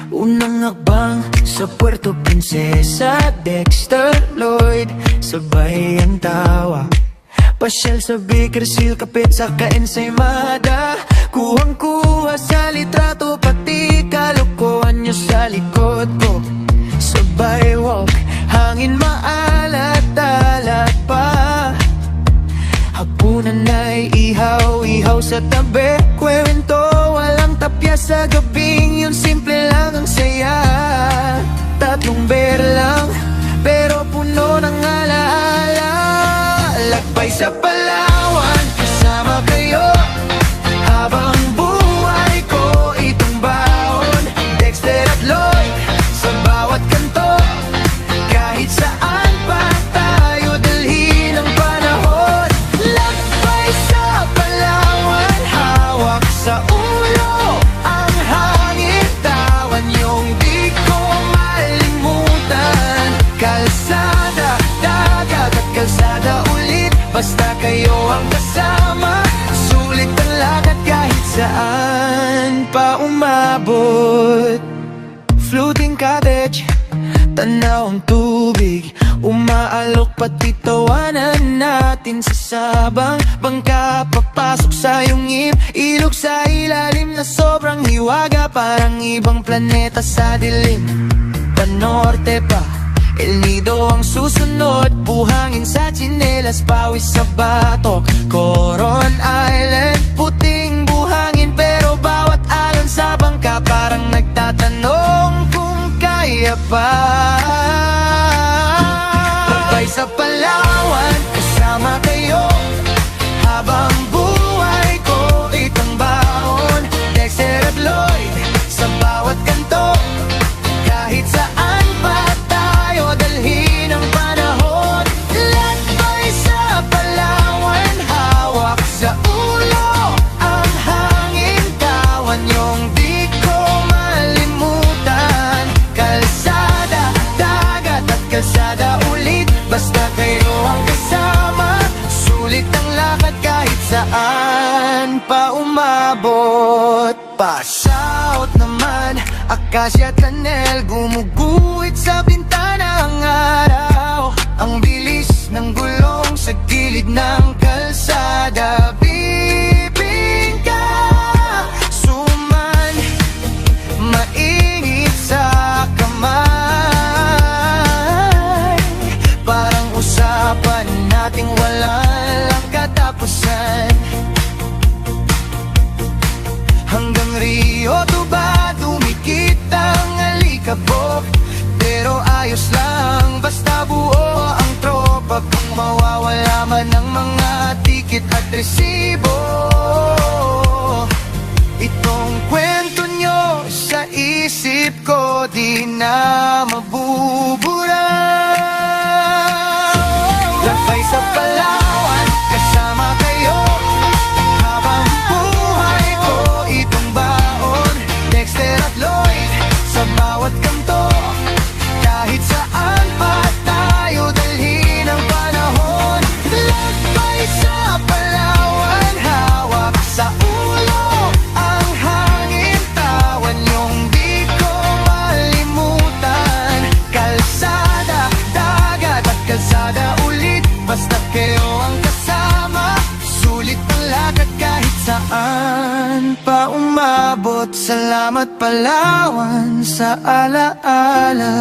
Unang hakbang sa Puerto Princesa, Dexter Lloyd, sabay ang tawa. Pasyal sa Bakersfield, kapit sa Ensaymada. Kuhang-kuha sa litrato, pati kalokohan nyo sa likod ko. Sabay walk, hangin maalat-alat pa. Hapunan ay ihaw-ihaw sa tabi. Kwento, walang tapya sa gabing yun, simple lang ang saya. Tatlong beer lang, pero puno ng alaala. Lakbay sa Palawan, kasama kayo. Habang buhay ko itong baon. Dexter at Lloyd, sa bawat kanto. Kahit saan pa tayo dalhin ang panahon. Lakbay sa Palawan, hawak sa ulo ang hangin. Tawan yung di ko malimutan. Kalsada, dagat at kalsada ulit. Basta kayo ang kasama, sulit ang lakad kahit saan pa umabot. Floating cottage, tanaw ang tubig, umaalok pati tawanan natin sa sabang bangka. Papasok sa iyong ilog sa ilalim na sobrang hiwaga. Parang ibang planeta sa dilim. Panorte pa, El Nido ang susunod. Buhangin sa tsinelas, pawis sa batok. Coron Island, puting buhangin, pero bawat alon sa bangka parang nagtatanong kung kaya pa. Lakbay sa Palawan, kasama kayo. Habang buhay ko itong baon. Dexter at Lloyd, sa bawat kanto. Kahit saan pa tayo dalhin ang panahon. Lakbay sa Palawan, hawak sa ulo ang hangin. Tawan yung di ko malimutan. Kalsada, dagat at kalsada ulit. Basta kayo ang kasama, sulit ang lakad kahit saan pa umabot. Pa-south naman, akasya at kanel, gumuguhit sa bintana ang araw. Ang bilis ng gulong sa gilid ng kalsada. Bibingka, suman, mainit sa kamay. Parang usapan nating walang katapusan. Hanggang Rio Tuba, dumikit ang alikabok. Pero ayos lang, basta buo ang tropa. Kung mawawala man ang mga tikit at resibo. Itong kwento nyo sa isip ko, di na mabubura. Lakbay sa Palawan, kasama kayo. Habang buhay ko itong baon. Dexter at Lloyd, sa bawat kanto. Kahit saan pa tayo dalhin ang panahon. Lakbay sa Palawan, hawak sa ulo ang hangin. Tawan yung di ko malimutan. Kalsada, dagat at kalsada ulit. Basta kayo ang kasama, sulit ang lakad kahit saan pa umabot. Salamat Palawan sa alaala.